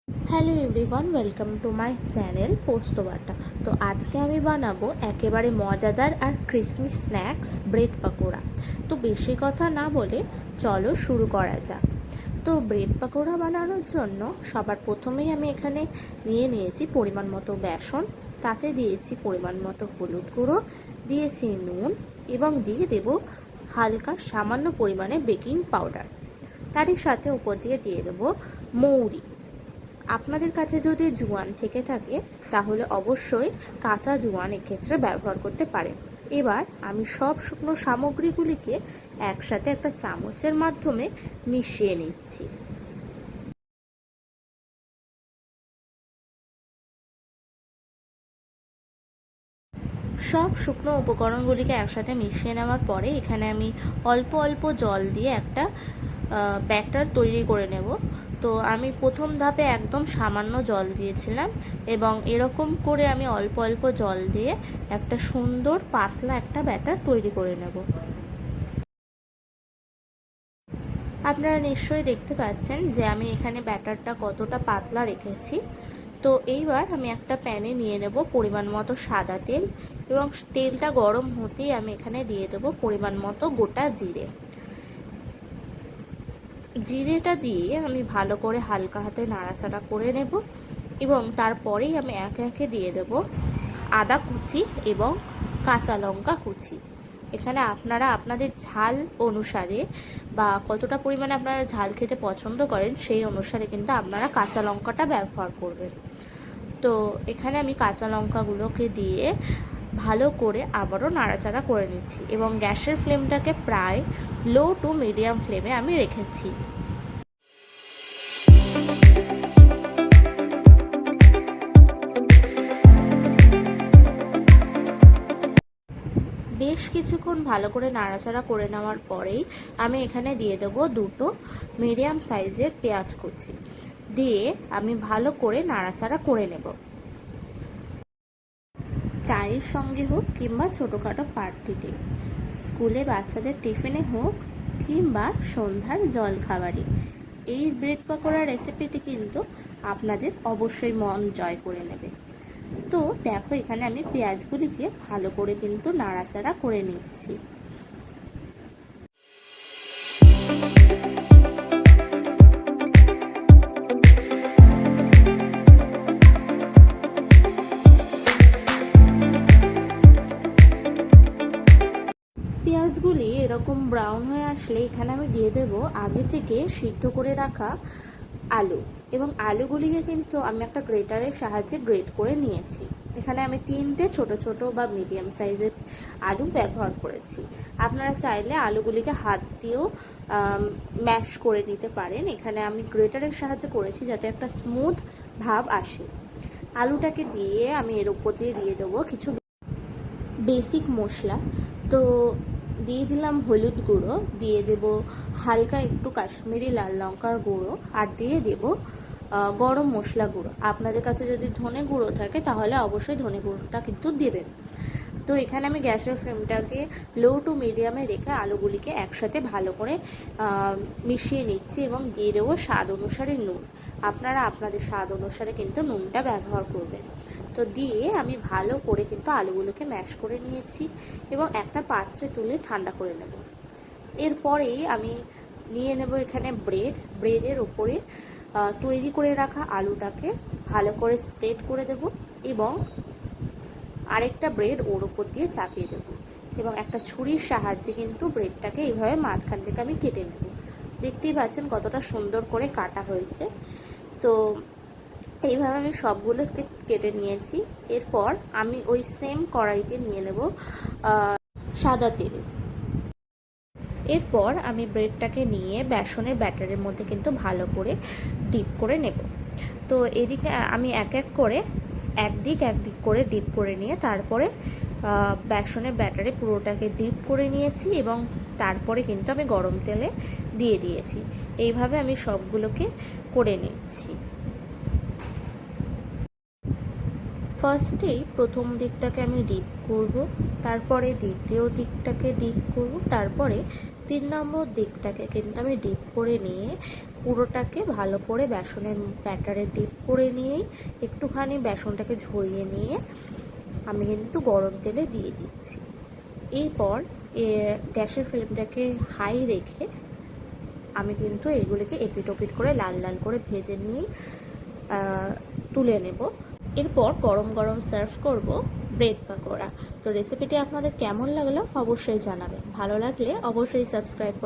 Hello everyone, welcome to my channel পোস্ত বাটা। তো আজকে আমি বানাবো একেবারে মজাদার আর ক্রিসপি স্ন্যাক্স ব্রেড পাকোড়া। তো বেশি কথা না বলে চলো শুরু করা যাক। তো ব্রেড পাকোড়া বানানোর জন্য সবার প্রথমেই আমি এখানে নিয়েছি পরিমাণ মতো বেসন, তাতে দিয়েছি পরিমাণ মতো হলুদ গুঁড়ো, দিয়েছি নুন এবং দিয়ে দেব হালকা সামান্য পরিমাণে বেকিং পাউডার। তারই সাথে উপর দিয়ে দেবো মৌরি। আপনাদের কাছে যদি জোয়ান থেকে থাকে তাহলে অবশ্যই কাঁচা জোয়ান এক্ষেত্রে ব্যবহার করতে পারেন। এবার আমি সব শুকনো সামগ্রীগুলিকে একসাথে একটা চামচের মাধ্যমে মিশিয়ে নিচ্ছি। সব শুকনো উপকরণগুলিকে একসাথে মিশিয়ে নেওয়ার পরে এখানে আমি অল্প অল্প জল দিয়ে একটা ব্যাটার তৈরি করে নেব। তো আমি প্রথম ধাপে একদম সামান্য জল দিয়েছিলাম এবং এরকম করে আমি অল্প অল্প জল দিয়ে একটা সুন্দর পাতলা একটা ব্যাটার তৈরি করে নেব। আপনারা নিশ্চয়ই দেখতে পাচ্ছেন যে আমি এখানে ব্যাটারটা কতটা পাতলা রেখেছি। তো এইবার আমি একটা প্যানে নিয়ে নেব পরিমাণ মতো সাদা তেল এবং তেলটা গরম হতেই আমি এখানে দিয়ে দেবো পরিমাণ মতো গোটা জিরেটা দিয়ে আমি ভালো করে হালকা হাতে নাড়াচাড়া করে নেব এবং তারপরেই আমি একে একে দিয়ে দেব আদা কুচি এবং কাঁচা লঙ্কা কুচি। এখানে আপনারা আপনাদের ঝাল অনুসারে বা কতটা পরিমাণে আপনারা ঝাল খেতে পছন্দ করেন সেই অনুসারে কিন্তু আপনারা কাঁচা লঙ্কাটা ব্যবহার করবেন। তো এখানে আমি কাঁচা লঙ্কাগুলোকে দিয়ে ভালো করে আবারও নাড়াচাড়া করে নিচ্ছি এবং গ্যাসের ফ্লেমটাকে প্রায় লো টু মিডিয়াম ফ্লেমে আমি রেখেছি। বেশ কিছুক্ষণ ভালো করে নাড়াচাড়া করে নেওয়ার পরেই আমি এখানে দিয়ে দেবো দুটো মিডিয়াম সাইজের পেঁয়াজ কুচি দিয়ে আমি ভালো করে নাড়াচাড়া করে নেব। চায়ের সঙ্গে হোক কিংবা ছোটোখাটো পার্টিতে, স্কুলে বাচ্চাদের টিফিনে হোক কিংবা সন্ধ্যার জলখাবারে, এই ব্রেড পকোড়া রেসিপিটি কিন্তু আপনাদের অবশ্যই মন জয় করে নেবে। তো দেখো এখানে আমি পেঁয়াজগুলিকে ভালো করে কিন্তু নাড়াচাড়া করে নিচ্ছি। পেঁয়াজগুলি এরকম ব্রাউন হয়ে আসলে এখানে আমি দিয়ে দেব আগে থেকে সিদ্ধ করে রাখা আলু এবং আলুগুলিকে কিন্তু আমি একটা গ্রেটারের সাহায্যে গ্রেট করে নিয়েছি। এখানে আমি 3টে ছোট ছোট বা মিডিয়াম সাইজের আলু ব্যবহার করেছি। আপনারা চাইলে আলুগুলিকে হাত দিয়েও ম্যাশ করে নিতে পারেন। এখানে আমি গ্রেটারের সাহায্যে করেছি যাতে একটা স্মুথ ভাব আসে। আলুটাকে দিয়ে আমি এর উপর দিয়ে দেবো কিছু বেসিক মশলা। তো দিয়ে দিলাম হলুদ গুঁড়ো, দিয়ে দেব হালকা একটু কাশ্মীরি লাল লঙ্কার গুঁড়ো আর দিয়ে দেব গরম মশলা গুঁড়ো। আপনাদের কাছে যদি ধনে গুঁড়ো থাকে তাহলে অবশ্যই ধনে গুঁড়োটা কিন্তু দেবেন। তো এখানে আমি গ্যাসের ফ্লেমটাকে লো টু মিডিয়ামে রেখে আলুগুলিকে একসাথে ভালো করে মিশিয়ে নিচ্ছি এবং দিয়ে দেবো স্বাদ অনুসারে নুন। আপনারা আপনাদের স্বাদ অনুসারে কিন্তু নুনটা ব্যবহার করবেন। তো দিয়ে আমি ভালো করে কিন্তু আলুগুলোকে ম্যাশ করে নিয়েছি এবং একটা পাত্রে তুলে ঠান্ডা করে নেব। এরপরেই আমি নিয়ে নেব এখানে ব্রেডের ওপরে তৈরি করে রাখা আলুটাকে ভালো করে স্প্রেড করে দেব এবং আরেকটা ব্রেড ওর উপর দিয়ে চাপিয়ে দেবো এবং একটা ছুরির সাহায্যে কিন্তু ব্রেডটাকে এইভাবে মাঝখান থেকে আমি কেটে নেব। দেখতেই পাচ্ছেন কতটা সুন্দর করে কাটা হয়েছে। তো এইভাবে আমি সবগুলোকে কেটে নিয়েছি। এরপর আমি ওই সেম কড়াইতে নিয়ে নেব সাদা তেল। এরপর আমি ব্রেডটাকে নিয়ে বেসনের ব্যাটারের মধ্যে কিন্তু ভালো করে ডিপ করে নেব। তো এদিকে আমি এক এক করে একদিক করে ডিপ করে নিয়ে তারপরে বেসনের ব্যাটারে পুরোটাকে ডিপ করে নিয়েছি এবং তারপরে কিন্তু আমি গরম তেলে দিয়ে দিয়েছি। এইভাবে আমি সবগুলোকে করে নিচ্ছি। ফার্স্টেই প্রথম দিকটাকে আমি ডিপ করব, তারপরে দ্বিতীয় দিকটাকে ডিপ করব, তারপরে 3 নম্বর দিকটাকে কিন্তু আমি ডিপ করে নিয়ে পুরোটাকে ভালো করে বেসনের ব্যাটারে ডিপ করে নিয়েই একটুখানি বেসনটাকে ঝরিয়ে নিয়ে আমি কিন্তু গরম তেলে দিয়ে দিচ্ছি। এরপর গ্যাসের ফ্লেমটাকে হাই রেখে আমি কিন্তু এগুলিকে এপিট ওপিট করে লাল লাল করে ভেজে নিয়ে তুলে নেব। এরপর গরম গরম সার্ভ করব ব্রেড পাকোড়া। তো রেসিপিটি আপনাদের কেমন লাগলো অবশ্যই জানাবেন, ভালো লাগলে অবশ্যই সাবস্ক্রাইব